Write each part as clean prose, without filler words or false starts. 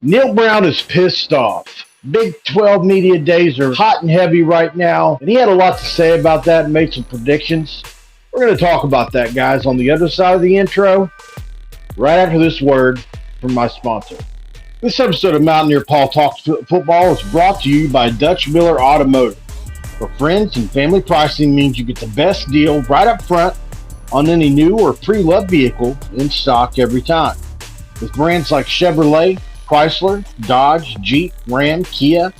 Neal Brown is pissed off. Big 12 media days are hot and heavy right now, and he had a lot to say about that and made some predictions. We're going to talk about that, guys, on the other side of the intro, right after this word from my sponsor. This episode of Mountaineer Paul Talks Football is brought to you by Dutch Miller Automotive. For friends and family pricing means you get the best deal right up front on any new or pre-loved vehicle in stock every time. With brands like Chevrolet, Chrysler, Dodge, Jeep, Ram, Kia,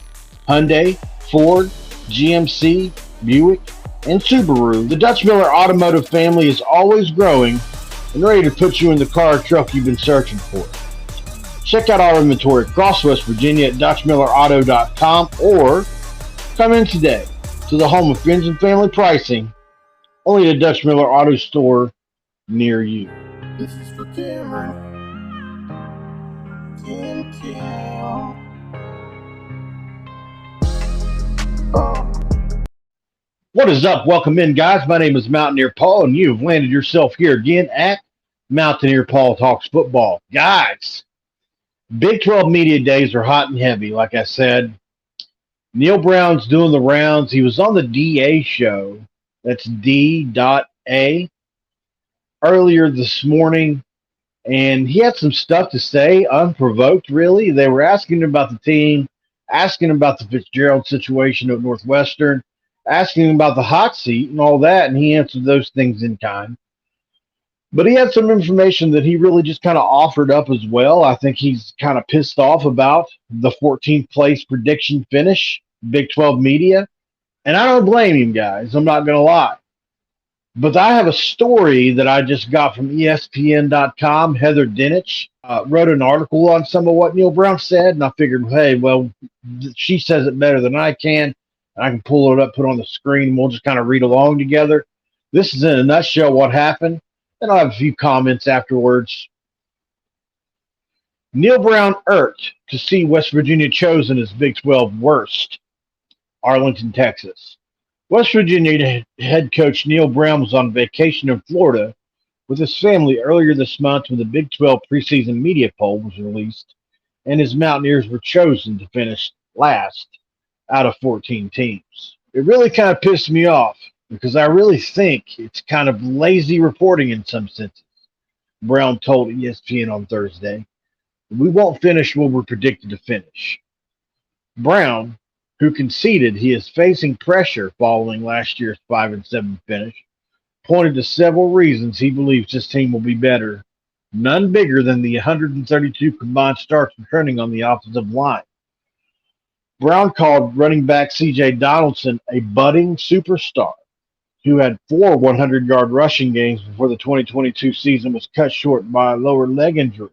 Hyundai, Ford, GMC, Buick, and Subaru, the Dutch Miller Automotive family is always growing and ready to put you in the car or truck you've been searching for. Check out our inventory across West Virginia at DutchMillerAuto.com or come in today to the home of friends and family pricing, only at a Dutch Miller Auto store near you. This is for Cameron. What is up? Welcome in, guys. My name is Mountaineer Paul, and you have landed yourself here again at Mountaineer Paul Talks Football. Guys, Big 12 media days are hot and heavy, like I said. Neal Brown's doing the rounds. He was on the DA show. That's D.A. earlier this morning. And he had some stuff to say, unprovoked, really. They were asking him about the team, asking him about the Fitzgerald situation at Northwestern, asking him about the hot seat and all that, and he answered those things in kind. But he had some information that he really just kind of offered up as well. I think he's kind of pissed off about the 14th place prediction finish, Big 12 media. And I don't blame him, guys. I'm not going to lie. But I have a story that I just got from ESPN.com. Heather Dinich wrote an article on some of what Neal Brown said, and I figured, hey, well, she says it better than I can. I can pull it up, put it on the screen, and we'll just kind of read along together. This is in a nutshell what happened, and I'll have a few comments afterwards. Neal Brown irked to see West Virginia chosen as Big 12 worst. Arlington, Texas. West Virginia head coach Neal Brown was on vacation in Florida with his family earlier this month when the Big 12 preseason media poll was released, and his Mountaineers were chosen to finish last out of 14 teams. It really kind of pissed me off because I really think it's kind of lazy reporting in some senses. Brown told ESPN on Thursday, "We won't finish where we're predicted to finish." Brown, who conceded he is facing pressure following last year's 5-7 finish, pointed to several reasons he believes his team will be better, none bigger than the 132 combined starts returning on the offensive line. Brown called running back C.J. Donaldson a budding superstar who had 4 100-yard rushing games before the 2022 season was cut short by a lower leg injury.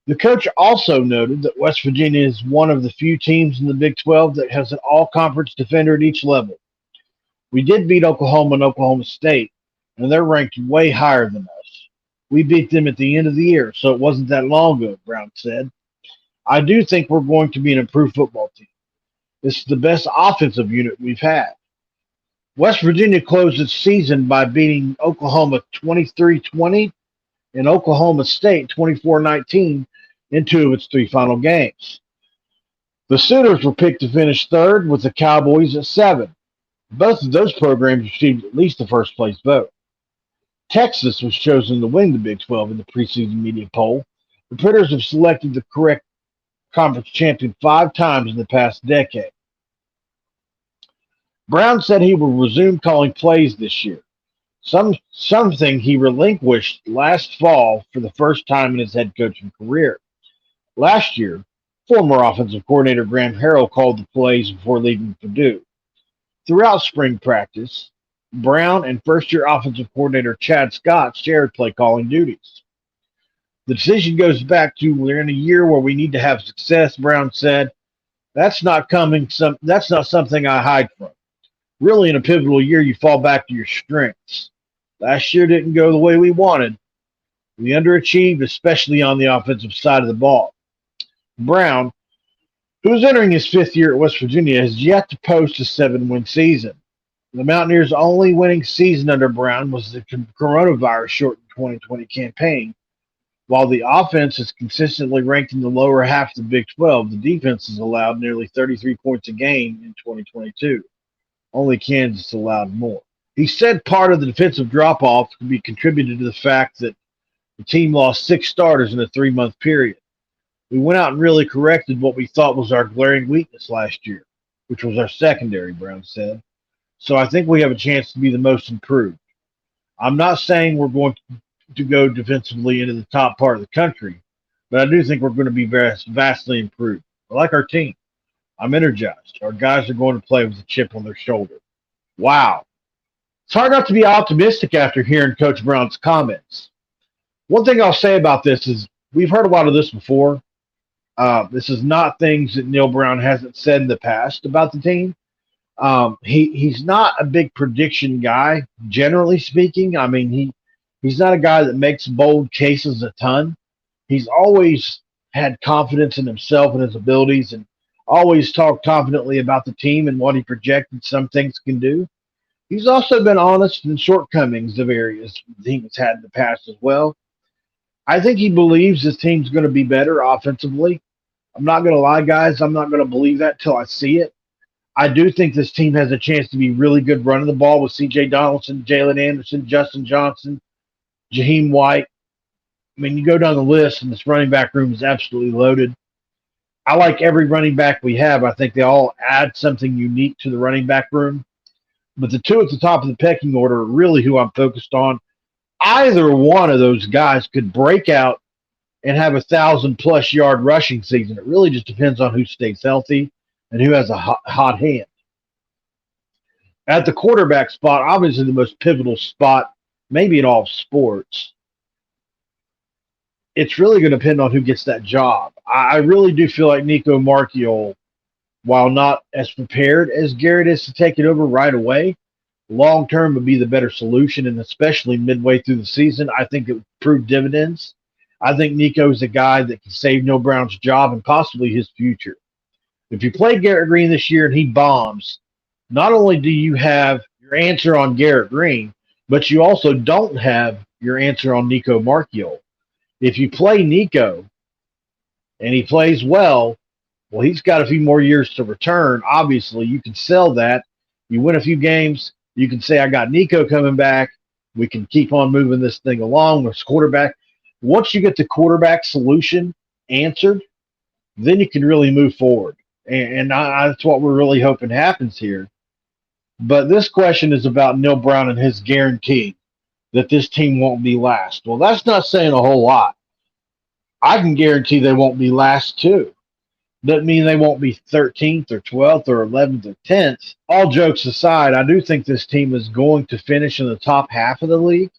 The coach also noted that West Virginia is one of the few teams in the Big 12 that has an all-conference defender at each level. We did beat Oklahoma and Oklahoma State, and they're ranked way higher than us. We beat them at the end of the year, so it wasn't that long ago, Brown said. I do think we're going to be an improved football team. This is the best offensive unit we've had. West Virginia closed its season by beating Oklahoma 23-20 and Oklahoma State 24-19 in 2 of its 3 final games. The Sooners were picked to finish third with the Cowboys at 7. Both of those programs received at least the first place vote. Texas was chosen to win the Big 12 in the preseason media poll. The Critters have selected the correct conference champion 5 times in the past decade. Brown said he will resume calling plays this year, something he relinquished last fall for the first time in his head coaching career. Last year, former offensive coordinator Graham Harrell called the plays before leaving Purdue. Throughout spring practice, Brown and first-year offensive coordinator Chad Scott shared play-calling duties. The decision goes back to we're in a year where we need to have success, Brown said. That's not something I hide from. Really, in a pivotal year, you fall back to your strengths. Last year didn't go the way we wanted. We underachieved, especially on the offensive side of the ball. Brown, who is entering his 5th year at West Virginia, has yet to post a 7-win season. The Mountaineers' only winning season under Brown was the coronavirus-shortened 2020 campaign, While the offense is consistently ranked in the lower half of the Big 12, the defense has allowed nearly 33 points a game in 2022. Only Kansas allowed more. He said part of the defensive drop off could be contributed to the fact that the team lost 6 starters in a 3 month period. We went out and really corrected what we thought was our glaring weakness last year, which was our secondary, Brown said. So I think we have a chance to be the most improved. I'm not saying we're going to go defensively into the top part of the country, but I do think we're going to be vastly improved. I like our team. I'm energized. Our guys are going to play with a chip on their shoulder. Wow. It's hard not to be optimistic after hearing Coach Brown's comments. One thing I'll say about this is we've heard a lot of this before. This is not things that Neal Brown hasn't said in the past about the team. He's not a big prediction guy, generally speaking. I mean, he's not a guy that makes bold cases a ton. He's always had confidence in himself and his abilities, and always talked confidently about the team and what he projected some things can do. He's also been honest in shortcomings of areas the team has had in the past as well. I think he believes his team's going to be better offensively. I'm not going to lie, guys. I'm not going to believe that till I see it. I do think this team has a chance to be really good running the ball with C.J. Donaldson, Jalen Anderson, Justin Johnson, Jaheim White. I mean, you go down the list, and this running back room is absolutely loaded. I like every running back we have. I think they all add something unique to the running back room. But the two at the top of the pecking order are really who I'm focused on. Either one of those guys could break out and have 1,000+ yard rushing season. It really just depends on who stays healthy and who has a hot hand. At the quarterback spot, obviously the most pivotal spot, maybe in all sports, it's really going to depend on who gets that job. I really do feel like Nico Marchiol, while not as prepared as Garrett is to take it over right away, long term would be the better solution, and especially midway through the season, I think it would prove dividends. I think Nico is a guy that can save Neal Brown's job and possibly his future. If you play Garrett Green this year and he bombs, not only do you have your answer on Garrett Green, but you also don't have your answer on Nico Marchiol. If you play Nico and he plays well, he's got a few more years to return. Obviously, you can sell that. You win a few games. You can say, I got Nico coming back. We can keep on moving this thing along with quarterback. Once you get the quarterback solution answered, then you can really move forward. And that's what we're really hoping happens here. But this question is about Neal Brown and his guarantee that this team won't be last. Well, that's not saying a whole lot. I can guarantee they won't be last too. Doesn't mean they won't be 13th or 12th or 11th or 10th. All jokes aside, I do think this team is going to finish in the top half of the league.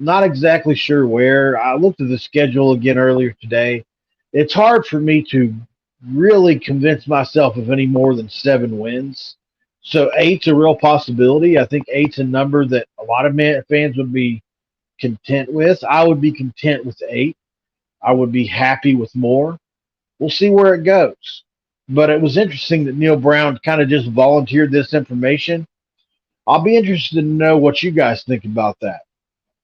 Not exactly sure where. I looked at the schedule again earlier today. It's hard for me to really convince myself of any more than 7 wins. So 8's a real possibility. I think 8's a number that a lot of fans would be content with. I would be content with 8. I would be happy with more. We'll see where it goes. But it was interesting that Neal Brown kind of just volunteered this information. I'll be interested to know what you guys think about that.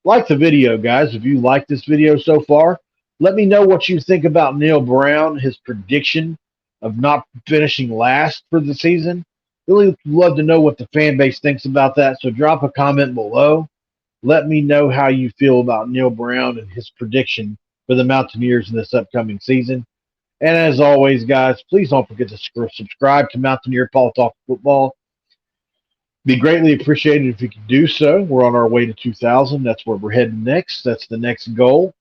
Like the video, guys. If you like this video so far, let me know what you think about Neal Brown, his prediction of not finishing last for the season. Really love to know what the fan base thinks about that, so drop a comment below. Let me know how you feel about Neal Brown and his prediction for the Mountaineers in this upcoming season. And as always, guys, please don't forget to subscribe to Mountaineer Paul Talks Football. Be greatly appreciated if you could do so. We're on our way to 2,000. That's where we're heading next. That's the next goal.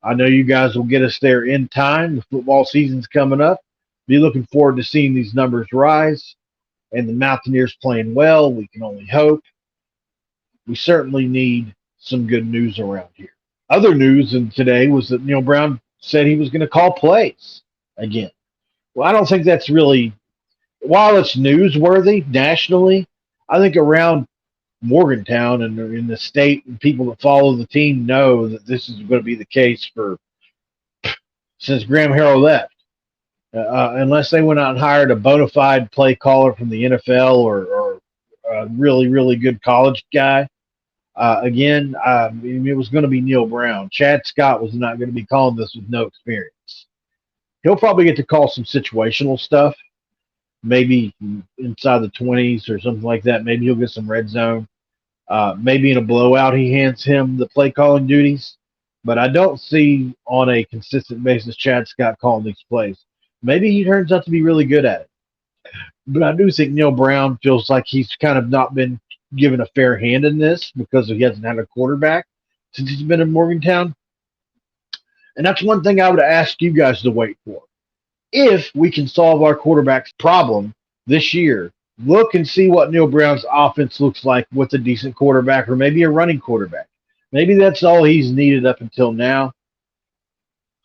I know you guys will get us there in time. The football season's coming up. Be looking forward to seeing these numbers rise. And the Mountaineers playing well. We can only hope. We certainly need some good news around here. Other news today was that Neal Brown said he was going to call plays again. Well, I don't think that's really, while it's newsworthy nationally, I think around Morgantown and in the state and people that follow the team know that this is going to be the case since Graham Harrell left. Unless they went out and hired a bona fide play caller from the NFL or a really, really good college guy, Again, it was going to be Neal Brown. Chad Scott was not going to be calling this with no experience. He'll probably get to call some situational stuff, maybe inside the 20s or something like that. Maybe he'll get some red zone. Maybe in a blowout, he hands him the play calling duties. But I don't see on a consistent basis Chad Scott calling these plays. Maybe he turns out to be really good at it. But I do think Neal Brown feels like he's kind of not been given a fair hand in this because he hasn't had a quarterback since he's been in Morgantown. And that's one thing I would ask you guys to wait for. If we can solve our quarterback's problem this year, look and see what Neal Brown's offense looks like with a decent quarterback or maybe a running quarterback. Maybe that's all he's needed up until now.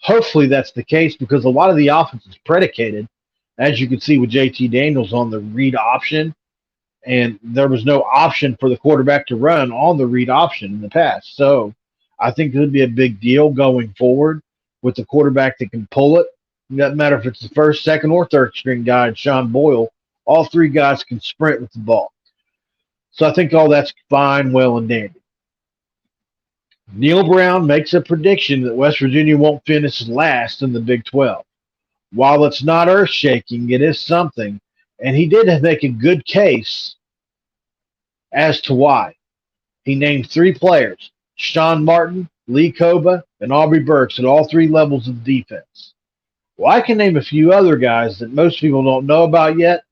Hopefully that's the case because a lot of the offense is predicated, as you can see with JT Daniels, on the read option. And there was no option for the quarterback to run on the read option in the past. So I think it would be a big deal going forward with the quarterback that can pull it. It doesn't matter if it's the first, second, or third string guy, Sean Boyle. All three guys can sprint with the ball. So I think all that's fine, well, and dandy. Neal Brown makes a prediction that West Virginia won't finish last in the Big 12. While it's not earth-shaking, it is something. And he did make a good case as to why. He named three players, Sean Martin, Lee Koba, and Aubrey Burks at all three levels of defense. Well, I can name a few other guys that most people don't know about yet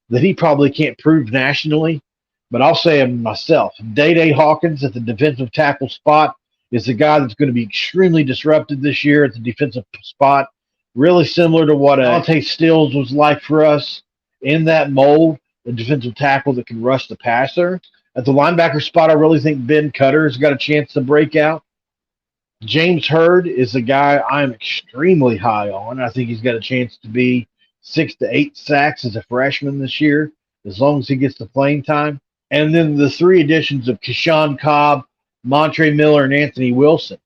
that he probably can't prove nationally, but I'll say them myself. Day Hawkins at the defensive tackle spot is the guy that's going to be extremely disrupted this year at the defensive spot, really similar to what Dante Stills was like for us in that mold, a defensive tackle that can rush the passer. At the linebacker spot, I really think Ben Cutter's got a chance to break out. James Hurd is a guy I'm extremely high on. I think he's got a chance to be 6 to 8 sacks as a freshman this year, as long as he gets the playing time. And then the three additions of Keyshawn Cobb, Montre Miller, and Anthony Wilson.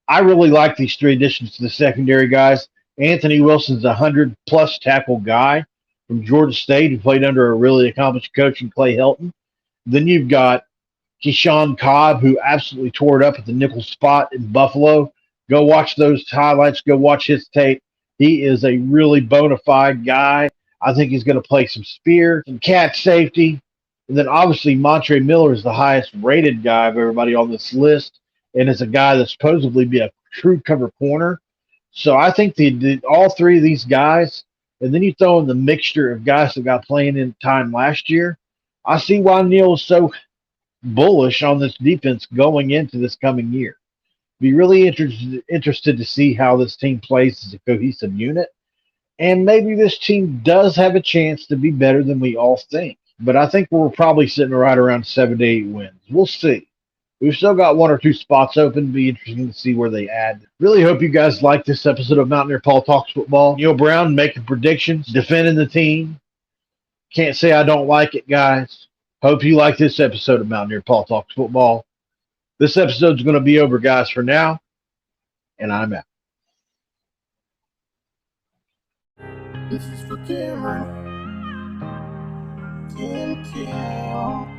I really like these three additions to the secondary, guys. Anthony Wilson's a 100-plus tackle guy from Georgia State who played under a really accomplished coach in Clay Helton. Then you've got Keyshawn Cobb, who absolutely tore it up at the nickel spot in Buffalo. Go watch those highlights. Go watch his tape. He is a really bona fide guy. I think he's going to play some spear, some cat safety. And then obviously Montre Miller is the highest rated guy of everybody on this list and is a guy that's supposedly be a true cover corner. So I think all three of these guys, and then you throw in the mixture of guys that got playing in time last year, I see why Neal is so bullish on this defense going into this coming year. Be really interested to see how this team plays as a cohesive unit. And maybe this team does have a chance to be better than we all think. But I think we're probably sitting right around 7 to 8 wins. We'll see. We've still got one or two spots open. It'll be interesting to see where they add. Really hope you guys like this episode of Mountaineer Paul Talks Football. Neal Brown making predictions, defending the team. Can't say I don't like it, guys. Hope you like this episode of Mountaineer Paul Talks Football. This episode's going to be over, guys, for now, and I'm out. This is for Cameron. Tim Cal.